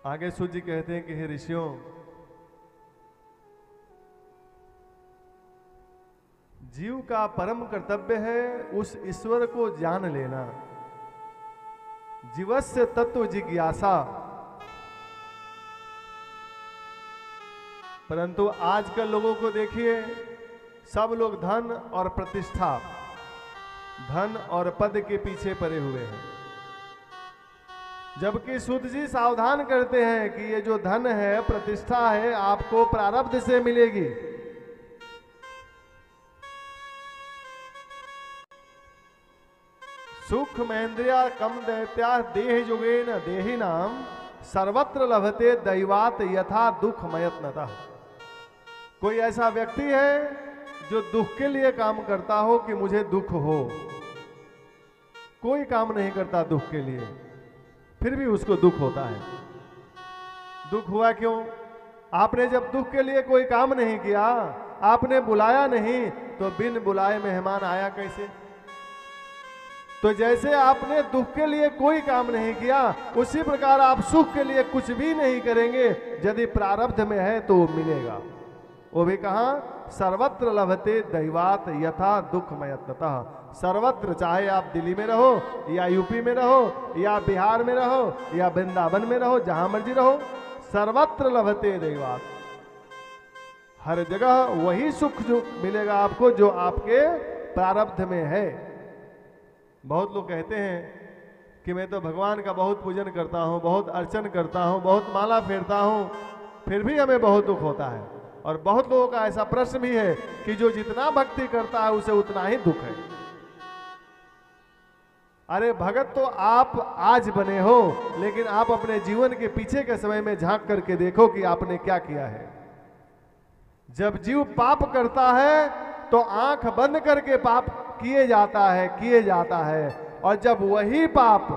आगे सूत जी कहते हैं कि हे ऋषियों, जीव का परम कर्तव्य है उस ईश्वर को जान लेना। जीवस्य तत्व जिज्ञासा। परंतु आजकल लोगों को देखिए, सब लोग धन और प्रतिष्ठा, धन और पद के पीछे पड़े हुए हैं। जबकि सूत जी सावधान करते हैं कि ये जो धन है, प्रतिष्ठा है, आपको प्रारब्ध से मिलेगी। सुख महेंद्रिया कम दैत्या देह जुगेन देही नाम सर्वत्र लभते दैवात यथा दुख मयत्नतः। कोई ऐसा व्यक्ति है जो दुख के लिए काम करता हो कि मुझे दुख हो, कोई काम नहीं करता दुख के लिए, फिर भी उसको दुख होता है। दुख हुआ क्यों? आपने जब दुख के लिए कोई काम नहीं किया, आपने बुलाया नहीं, तो बिन बुलाए मेहमान आया कैसे? तो जैसे आपने दुख के लिए कोई काम नहीं किया, उसी प्रकार आप सुख के लिए कुछ भी नहीं करेंगे। यदि प्रारब्ध में है तो वो मिलेगा। वो भी कहा, सर्वत्र लभते दैवात यथा दुख मयत्नतः। सर्वत्र, चाहे आप दिल्ली में रहो या यूपी में रहो या बिहार में रहो या वृंदावन में रहो, जहां मर्जी रहो, सर्वत्र लभते दैवात। हर जगह वही सुख जो मिलेगा आपको जो आपके प्रारब्ध में है। बहुत लोग कहते हैं कि मैं तो भगवान का बहुत पूजन करता हूँ, बहुत अर्चन करता हूँ, बहुत माला फेरता हूँ, फिर भी हमें बहुत दुख होता है। और बहुत लोगों का ऐसा प्रश्न भी है कि जो जितना भक्ति करता है उसे उतना ही दुख है। अरे भगत तो आप आज बने हो, लेकिन आप अपने जीवन के पीछे के समय में झांक करके देखो कि आपने क्या किया है। जब जीव पाप करता है तो आंख बंद करके पाप किए जाता है, और जब वही पाप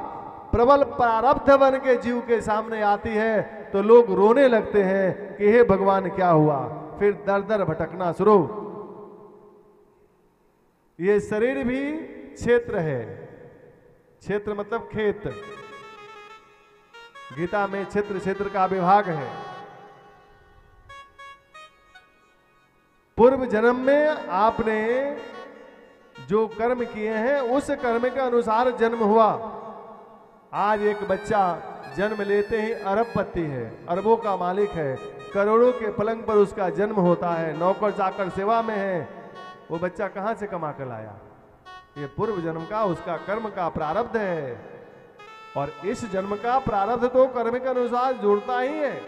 प्रबल प्रारब्ध बन के जीव के सामने आती है तो लोग रोने लगते हैं कि हे भगवान क्या हुआ। फिर दर दर भटकना शुरू। ये शरीर भी क्षेत्र है। क्षेत्र मतलब खेत। गीता में क्षेत्र का विभाग है। पूर्व जन्म में आपने जो कर्म किए हैं उस कर्म के अनुसार जन्म हुआ। आज एक बच्चा जन्म लेते ही अरबपति है, अरबों का मालिक है, करोड़ों के पलंग पर उसका जन्म होता है, नौकर चाकर सेवा में है। वो बच्चा कहां से कमा कर लाया? ये पूर्व जन्म का उसका कर्म का प्रारब्ध है। और इस जन्म का प्रारब्ध तो कर्म के अनुसार जुड़ता ही है,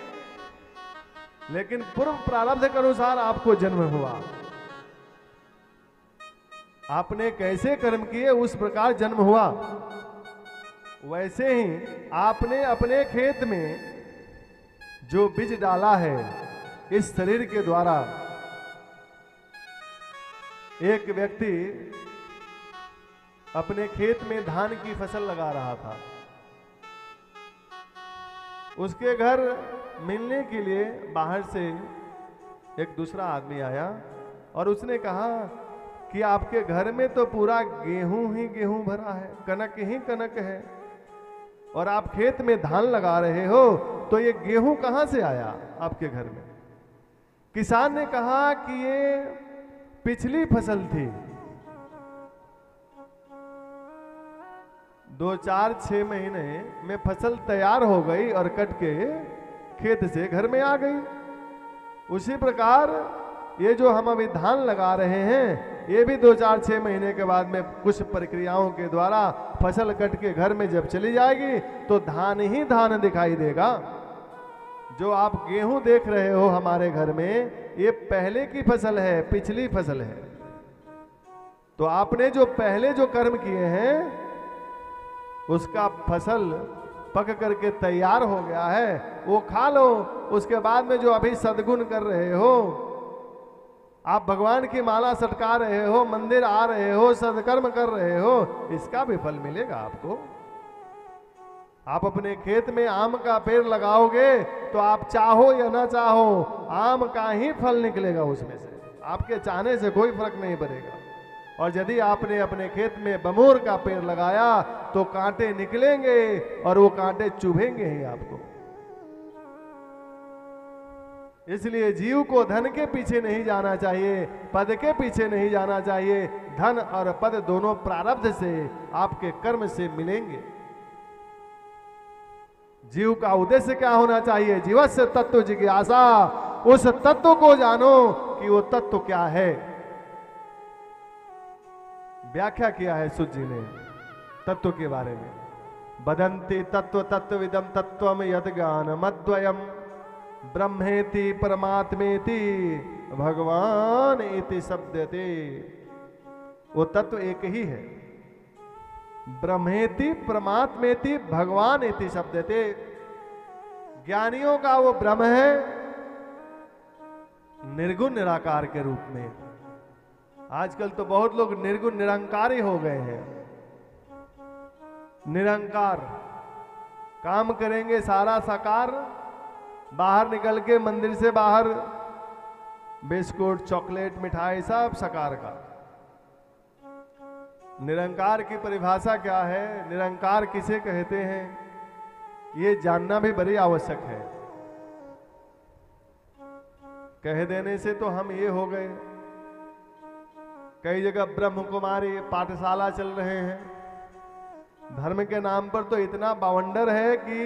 लेकिन पूर्व प्रारब्ध के अनुसार आपको जन्म हुआ। आपने कैसे कर्म किए उस प्रकार जन्म हुआ। वैसे ही आपने अपने खेत में जो बीज डाला है, इस शरीर के द्वारा। एक व्यक्ति अपने खेत में धान की फसल लगा रहा था। उसके घर मिलने के लिए बाहर से एक दूसरा आदमी आया और उसने कहा कि आपके घर में तो पूरा गेहूं ही गेहूं भरा है, कनक ही कनक है, और आप खेत में धान लगा रहे हो, तो ये गेहूं कहां से आया आपके घर में? किसान ने कहा कि ये पिछली फसल थी, 2-4-6 महीने में फसल तैयार हो गई और कट के खेत से घर में आ गई। उसी प्रकार ये जो हम अभी धान लगा रहे हैं, ये भी 2-4-6 महीने के बाद में कुछ प्रक्रियाओं के द्वारा फसल कट के घर में जब चली जाएगी तो धान ही धान दिखाई देगा। जो आप गेहूं देख रहे हो हमारे घर में, ये पहले की फसल है, पिछली फसल है। तो आपने जो पहले जो कर्म किए हैं उसका फसल पक करके तैयार हो गया है, वो खा लो। उसके बाद में जो अभी सद्गुण कर रहे हो, आप भगवान की माला सटका रहे हो, मंदिर आ रहे हो, सदकर्म कर रहे हो, इसका भी फल मिलेगा आपको। आप अपने खेत में आम का पेड़ लगाओगे तो आप चाहो या ना चाहो, आम का ही फल निकलेगा उसमें से। आपके चाहने से कोई फर्क नहीं पड़ेगा। और यदि आपने अपने खेत में बमोर का पेड़ लगाया तो कांटे निकलेंगे और वो कांटे चुभेंगे ही आपको। इसलिए जीव को धन के पीछे नहीं जाना चाहिए, पद के पीछे नहीं जाना चाहिए। धन और पद दोनों प्रारब्ध से, आपके कर्म से मिलेंगे। जीव का उद्देश्य क्या होना चाहिए? जीवस्य तत्व जिज्ञासा, उस तत्व को जानो कि वो तत्व क्या है। व्याख्या किया है सुत जी ने तत्व के बारे में। बदंती तत्व तत्वविदम तत्वम यद ज्ञानमद्वयम ब्रह्मेति परमात्मेति भगवान इति शब्दते। वो तत्व एक ही है। ब्रह्मेति परमात्मेति भगवान इति शब्दते। ज्ञानियों का वो ब्रह्म है निर्गुण निराकार के रूप में। आजकल तो बहुत लोग निर्गुण निरंकारी हो गए हैं। निरंकार काम करेंगे सारा साकार, बाहर निकल के मंदिर से बाहर बिस्कुट चॉकलेट मिठाई सब साकार का। निरंकार की परिभाषा क्या है, निरंकार किसे कहते हैं, ये जानना भी बड़ी आवश्यक है। कह देने से तो हम ये हो गए। कई जगह ब्रह्म कुमारी पाठशाला चल रहे हैं। धर्म के नाम पर तो इतना बावंडर है कि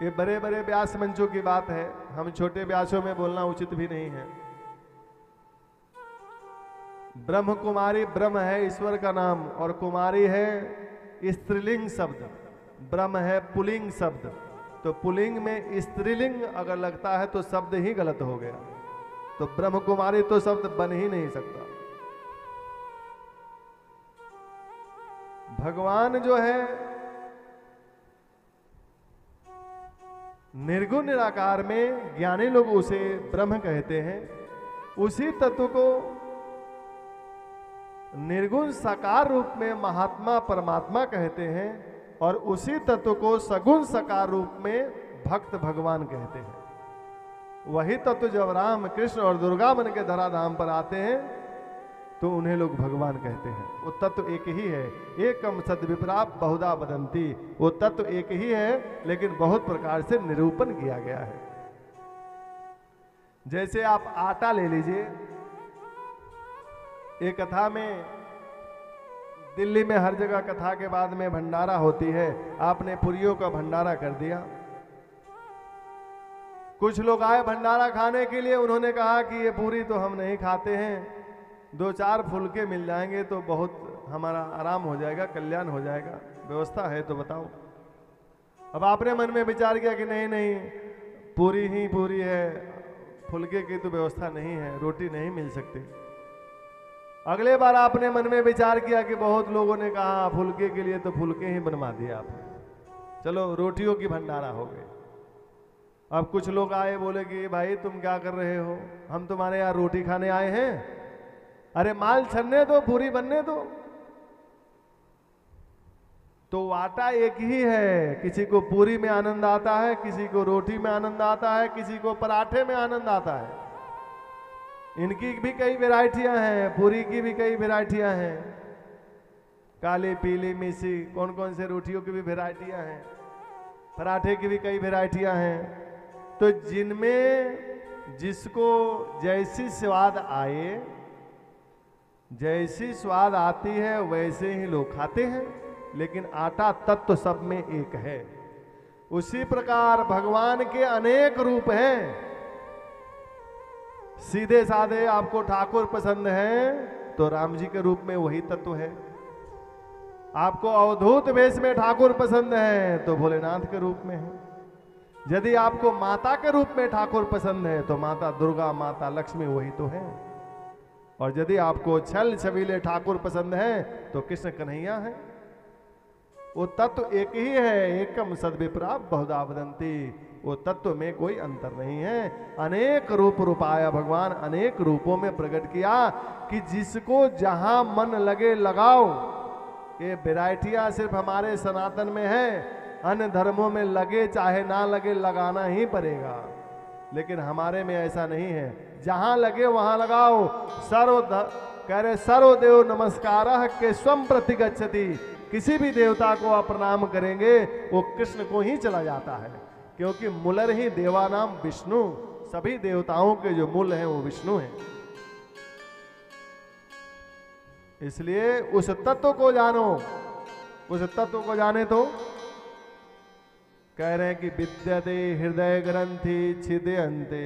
ये बड़े बड़े व्यास मंचों की बात है, हम छोटे व्यासों में बोलना उचित भी नहीं है। ब्रह्म कुमारी, ब्रह्म है ईश्वर का नाम, और कुमारी है स्त्रीलिंग शब्द, ब्रह्म है पुलिंग शब्द। तो पुलिंग में स्त्रीलिंग अगर लगता है तो शब्द ही गलत हो गया। तो ब्रह्म कुमारी तो शब्द बन ही नहीं सकता। भगवान जो है निर्गुण निराकार में ज्ञानी लोग उसे ब्रह्म कहते हैं। उसी तत्व को निर्गुण साकार रूप में महात्मा परमात्मा कहते हैं, और उसी तत्व को सगुण साकार रूप में भक्त भगवान कहते हैं। वही तत्व जब राम कृष्ण और दुर्गा बन के धराधाम पर आते हैं तो उन्हें लोग भगवान कहते हैं। वो तत्व एक ही है। एकम सद विप्राप बहुधा बदंती। वो तत्व एक ही है, लेकिन बहुत प्रकार से निरूपण किया गया है। जैसे आप आटा ले लीजिए। एक कथा में, दिल्ली में हर जगह कथा के बाद में भंडारा होती है, आपने पुरियों का भंडारा कर दिया। कुछ लोग आए भंडारा खाने के लिए, उन्होंने कहा कि ये पूरी तो हम नहीं खाते हैं, 2-4 फुलके मिल जाएंगे तो बहुत हमारा आराम हो जाएगा, कल्याण हो जाएगा, व्यवस्था है तो बताओ। अब आपने मन में विचार किया कि नहीं नहीं, पूरी ही पूरी है, फुलके की तो व्यवस्था नहीं है, रोटी नहीं मिल सकती। अगले बार आपने मन में विचार किया कि बहुत लोगों ने कहा फुलके के लिए, तो फुलके ही बनवा दिया आपने, चलो रोटियों की भंडारा हो गई। अब कुछ लोग आए, बोले कि भाई तुम क्या कर रहे हो, हम तुम्हारे यहाँ रोटी खाने आए हैं, अरे माल छनने दो, पूरी बनने दो। तो आटा एक ही है। किसी को पूरी में आनंद आता है, किसी को रोटी में आनंद आता है, किसी को पराठे में आनंद आता है। इनकी भी कई वैरायटियां हैं, पूरी की भी कई वैरायटियां हैं, काली पीली मिसी, कौन कौन से रोटियों की भी वैरायटियां हैं, पराठे की भी कई वैरायटियां हैं। तो जिनमें जिसको जैसी स्वाद आए, जैसी स्वाद आती है वैसे ही लोग खाते हैं, लेकिन आटा तत्व सब में एक है। उसी प्रकार भगवान के अनेक रूप हैं। सीधे साधे आपको ठाकुर पसंद है तो राम जी के रूप में वही तत्व है। आपको अवधूत वेश में ठाकुर पसंद है तो भोलेनाथ के रूप में है। यदि आपको माता के रूप में ठाकुर पसंद है तो माता दुर्गा, माता लक्ष्मी वही तो है। और यदि आपको छल छबीले ठाकुर पसंद है तो कृष्ण कन्हैया है। वो तत्व एक ही है। एकम सद्विप्राप बहुधा वदंती। वो तत्व में कोई अंतर नहीं है। अनेक रूप रूपाया, भगवान अनेक रूपों में प्रकट किया कि जिसको जहां मन लगे लगाओ। ये वैरायटियां सिर्फ हमारे सनातन में है, अन्य धर्मों में लगे चाहे ना लगे लगाना ही पड़ेगा, लेकिन हमारे में ऐसा नहीं है। जहां लगे वहां लगाओ। कह रहे सर्वदेव नमस्कारः के स्वम प्रतिगच्छति। किसी भी देवता को आप प्रणाम करेंगे वो कृष्ण को ही चला जाता है। क्योंकि मूलर ही देवानाम विष्णु, सभी देवताओं के जो मूल हैं वो विष्णु हैं। इसलिए उस तत्व को जानो। उस तत्व को जाने तो कह रहे हैं कि विद्यते हृदय ग्रंथि छिदयन्ते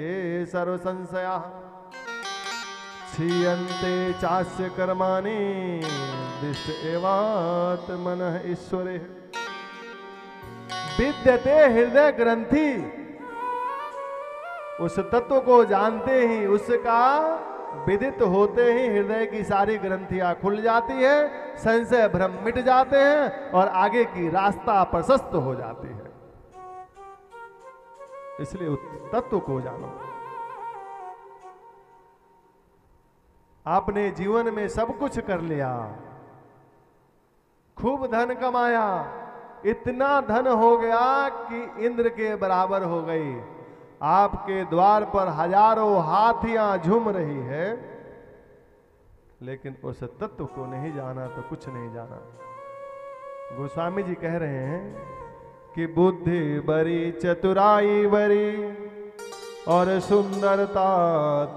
सर्व संशया क्षीयन्ते चास्य कर्माणि दिष्ट एवात्मनः ईश्वरे। विद्यते हृदय ग्रंथि, उस तत्व को जानते ही, उसका विदित होते ही हृदय की सारी ग्रंथियां खुल जाती है, संशय भ्रम मिट जाते हैं और आगे की रास्ता प्रशस्त हो जाती है। इसलिए उस तत्व को जानो। आपने जीवन में सब कुछ कर लिया, खूब धन कमाया, इतना धन हो गया कि इंद्र के बराबर हो गई, आपके द्वार पर हजारों हाथियां झूम रही है, लेकिन उस तत्व को नहीं जाना तो कुछ नहीं जाना। गोस्वामी जी कह रहे हैं कि बुद्धि बड़ी चतुराई बड़ी और सुंदरता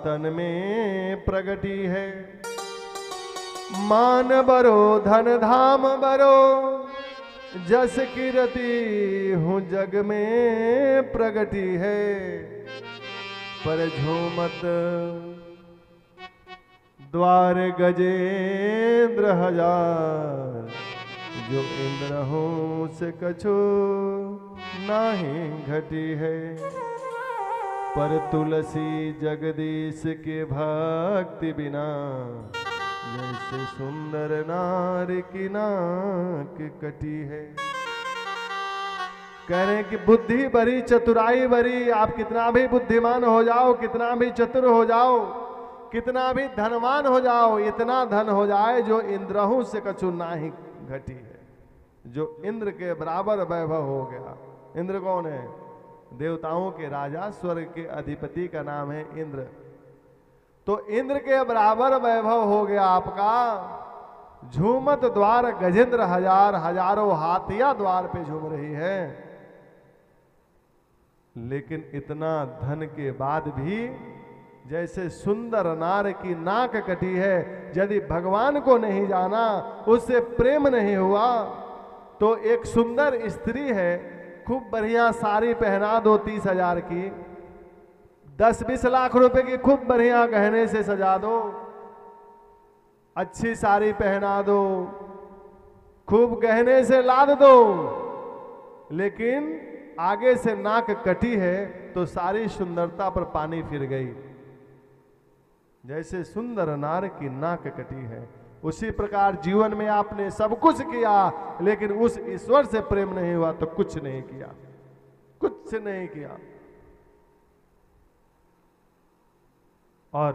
तन में प्रगति है, मान बरो धन धाम बरो जस कीरति हूँ जग में प्रगति है, पर झूमत द्वार गजेंद्र हजार, जो इंद्र हूँ से कछु नाही घटी है, पर तुलसी जगदीश के भक्ति बिना, जैसे सुंदर नार की नाक कटी है। कह रहे हैं कि बुद्धि बड़ी चतुराई बड़ी, आप कितना भी बुद्धिमान हो जाओ, कितना भी चतुर हो जाओ, कितना भी धनवान हो जाओ, इतना धन हो जाए जो इंद्रहु से कछु नाही घटी है, जो इंद्र के बराबर वैभव हो गया। इंद्र कौन है? देवताओं के राजा, स्वर्ग के अधिपति का नाम है इंद्र। तो इंद्र के बराबर वैभव हो गया आपका। झूमत द्वार गजेंद्र हजार, हजारों हाथियां द्वार पे झूम रही है, लेकिन इतना धन के बाद भी जैसे सुंदर नार की नाक कटी है। यदि भगवान को नहीं जाना, उससे प्रेम नहीं हुआ, तो एक सुंदर स्त्री है, खूब बढ़िया साड़ी पहना दो 30,000 की, 10-20 लाख रुपए की खूब बढ़िया गहने से सजा दो, अच्छी साड़ी पहना दो, खूब गहने से लाद दो, लेकिन आगे से नाक कटी है तो सारी सुंदरता पर पानी फिर गई। जैसे सुंदर नार की नाक कटी है, उसी प्रकार जीवन में आपने सब कुछ किया, लेकिन उस ईश्वर से प्रेम नहीं हुआ तो कुछ नहीं किया, कुछ नहीं किया। और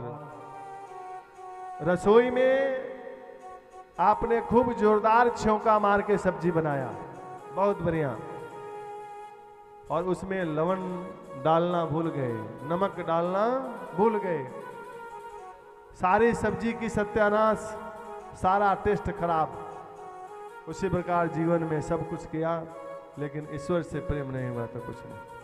रसोई में आपने खूब जोरदार छौंका मार के सब्जी बनाया, बहुत बढ़िया, और उसमें लवण डालना भूल गए, नमक डालना भूल गए, सारी सब्जी की सत्यानाश, सारा टेस्ट खराब। उसी प्रकार जीवन में सब कुछ किया, लेकिन ईश्वर से प्रेम नहीं हुआ तो कुछ नहीं।